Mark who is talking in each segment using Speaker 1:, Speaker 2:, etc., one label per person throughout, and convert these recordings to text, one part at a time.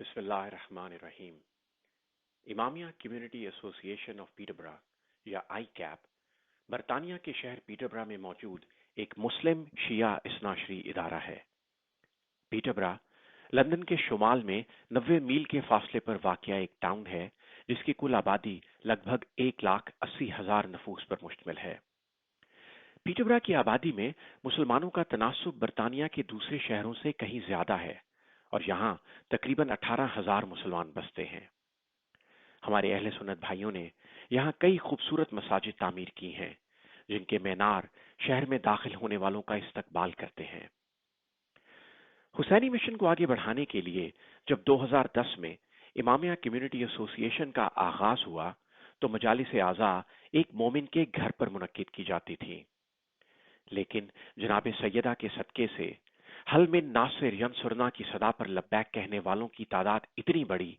Speaker 1: بسم اللہ الرحمن الرحیم۔ امامیہ کمیونٹی ایسوسی ایشن آف پیٹربرا یا آئی کیپ برطانیہ کے شہر پیٹربرا میں موجود ایک مسلم شیعہ اثناعشری ادارہ ہے۔ پیٹربرا لندن کے شمال میں 90 میل کے فاصلے پر واقع ایک ٹاؤن ہے جس کی کل آبادی لگ بھگ 1,80,000 نفوس پر مشتمل ہے۔ پیٹربرا کی آبادی میں مسلمانوں کا تناسب برطانیہ کے دوسرے شہروں سے کہیں زیادہ ہے اور یہاں تقریباً 18,000 مسلمان بستے ہیں۔ ہمارے اہل سنت بھائیوں نے یہاں کئی خوبصورت مساجد تعمیر کی ہیں جن کے مینار شہر میں داخل ہونے والوں کا استقبال کرتے ہیں۔ حسینی مشن کو آگے بڑھانے کے لیے جب 2010 میں امامیہ کمیونٹی ایسوسی ایشن کا آغاز ہوا تو مجالس اعضاء ایک مومن کے گھر پر منعقد کی جاتی تھی، لیکن جناب سیدہ کے صدقے سے حل من ناصر ینصرنا کی صدا پر لبیک کہنے والوں کی تعداد اتنی بڑی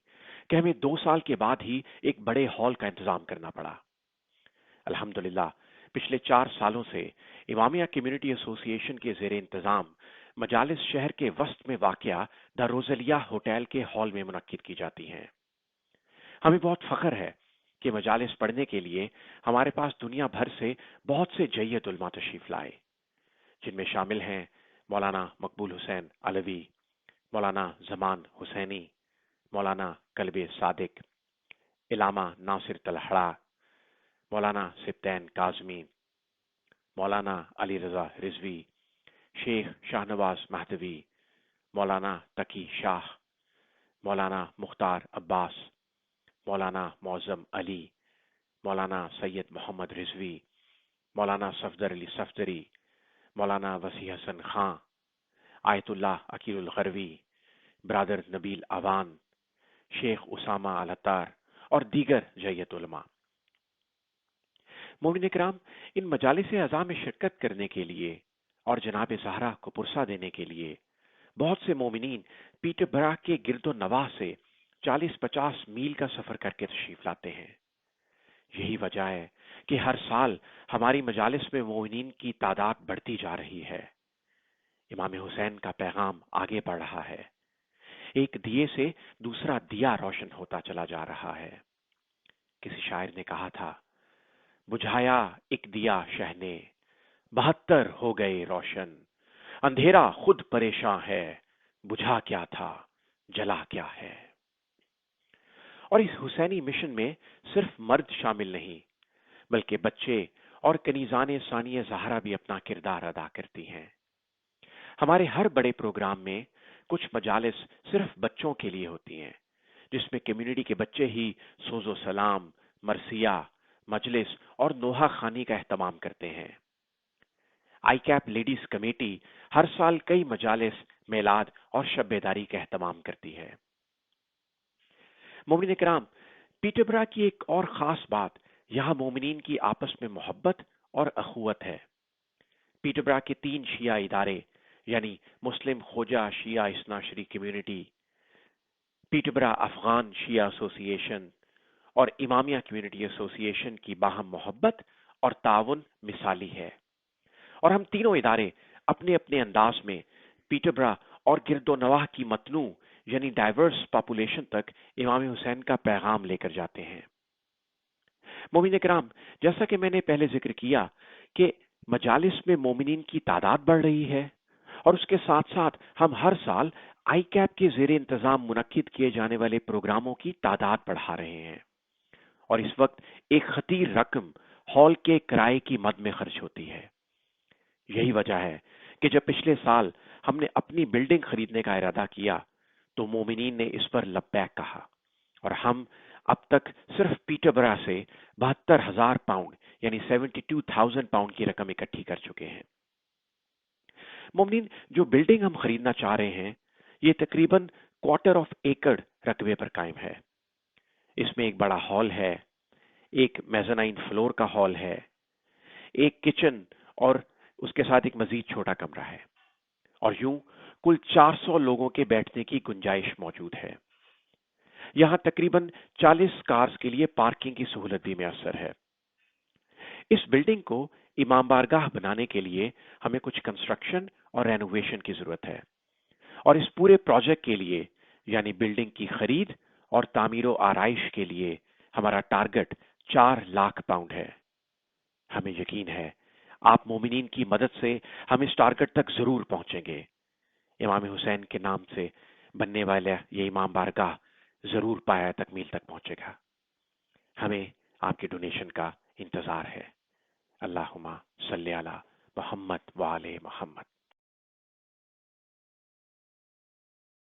Speaker 1: کہ ہمیں 2 سال کے بعد ہی ایک بڑے ہال کا انتظام کرنا پڑا۔ الحمدللہ پچھلے 4 سالوں سے امامیہ کمیونٹی ایسوسی ایشن کے زیر انتظام مجالس شہر کے وسط میں واقع دا روزلیہ ہوٹل کے ہال میں منعقد کی جاتی ہیں۔ ہمیں بہت فخر ہے کہ مجالس پڑھنے کے لیے ہمارے پاس دنیا بھر سے بہت سے جید علماء تشریف لائے، جن میں شامل ہیں مولانا مقبول حسین علوی، مولانا زمان حسینی، مولانا کلب صادق، علامہ ناصر طلحڑا، مولانا سبطین کاظمی، مولانا علی رضا رضوی، شیخ شاہ نواز مہدوی، مولانا تقی شاہ، مولانا مختار عباس، مولانا معظم علی، مولانا سید محمد رضوی، مولانا صفدر علی صفدری، مولانا وسیع حسن خان، آیت اللہ عقیل الغروی، برادر نبیل اوان، شیخ اسامہ الاتار اور دیگر جید علماء۔ مومنین کرام، ان مجالس اعضاء میں شرکت کرنے کے لیے اور جناب زہرا کو پرسہ دینے کے لیے بہت سے مومنین پیٹربرا کے گرد و نواح سے 40-50 میل کا سفر کر کے تشریف لاتے ہیں۔ یہی وجہ ہے کہ ہر سال ہماری مجالس میں مومنین کی تعداد بڑھتی جا رہی ہے۔ امام حسین کا پیغام آگے بڑھ رہا ہے، ایک دیے سے دوسرا دیا روشن ہوتا چلا جا رہا ہے۔ کسی شاعر نے کہا تھا، بجھایا ایک دیا شہ نے 72 ہو گئے روشن، اندھیرا خود پریشاں ہے، بجھا کیا تھا جلا کیا ہے۔ اور اس حسینی مشن میں صرف مرد شامل نہیں بلکہ بچے اور کنیزان ثانیہ زہرا بھی اپنا کردار ادا کرتی ہیں۔ ہمارے ہر بڑے پروگرام میں کچھ مجالس صرف بچوں کے لیے ہوتی ہیں، جس میں کمیونٹی کے بچے ہی سوز و سلام، مرثیہ، مجلس اور نوحہ خوانی کا اہتمام کرتے ہیں۔ آئی کیپ لیڈیز کمیٹی ہر سال کئی مجالس، میلاد اور شب بیداری کا اہتمام کرتی ہے۔ مومنین کرام، پیٹربرا کی ایک اور خاص بات یہاں مومنین کی آپس میں محبت اور اخوت ہے۔ پیٹربرا کے 3 شیعہ ادارے یعنی مسلم خوجہ شیعہ اثناعشری کمیونٹی، پیٹربرا افغان شیعہ ایسوسی ایشن اور امامیہ کمیونٹی ایسوسی ایشن کی باہم محبت اور تعاون مثالی ہے، اور ہم تینوں ادارے اپنے اپنے انداز میں پیٹربرا اور گرد و نواح کی متنوع یعنی ڈائیورس پاپولیشن تک امام حسین کا پیغام لے کر جاتے ہیں۔ مومنین کرام، جیسا کہ میں نے پہلے ذکر کیا کہ مجالس میں مومنین کی تعداد بڑھ رہی ہے، اور اس کے ساتھ ساتھ ہم ہر سال آئی کیپ کے زیر انتظام منعقد کیے جانے والے پروگراموں کی تعداد بڑھا رہے ہیں، اور اس وقت ایک خطیر رقم ہال کے کرائے کی مد میں خرچ ہوتی ہے۔ یہی وجہ ہے کہ جب پچھلے سال ہم نے اپنی بلڈنگ خریدنے کا ارادہ کیا تو مومنین نے اس پر لبیک کہا، اور ہم اب تک صرف پیٹربرا سے 72,000 پاؤنڈ یعنی 72,000 پاؤنڈ کی رقم اکٹھی کر چکے ہیں۔ مومنین، جو بلڈنگ ہم خریدنا چاہ رہے ہیں یہ تقریباً 1/4 ایکڑ رقبے پر قائم ہے۔ اس میں ایک بڑا ہال ہے، ایک میزنائن فلور کا ہال ہے، ایک کچن اور اس کے ساتھ ایک مزید چھوٹا کمرہ ہے، اور یوں کل 400 لوگوں کے بیٹھنے کی گنجائش موجود ہے۔ یہاں تقریباً 40 کارز کے لیے پارکنگ کی سہولت بھی میسر ہے۔ اس بلڈنگ کو امام بارگاہ بنانے کے لیے ہمیں کچھ کنسٹرکشن اور رینوویشن کی ضرورت ہے، اور اس پورے پروجیکٹ کے لیے یعنی بلڈنگ کی خرید اور تعمیر و آرائش کے لیے ہمارا ٹارگٹ 4 لاکھ پاؤنڈ ہے۔ ہمیں یقین ہے آپ مومنین کی مدد سے ہم اس ٹارگٹ تک ضرور پہنچیں گے۔ امام حسین کے نام سے بننے والا یہ امام بارگاہ ضرور پایہ تکمیل تک پہنچے گا۔ ہمیں آپ کے ڈونیشن کا انتظار ہے۔ اللہم صلی علی محمد وآل محمد۔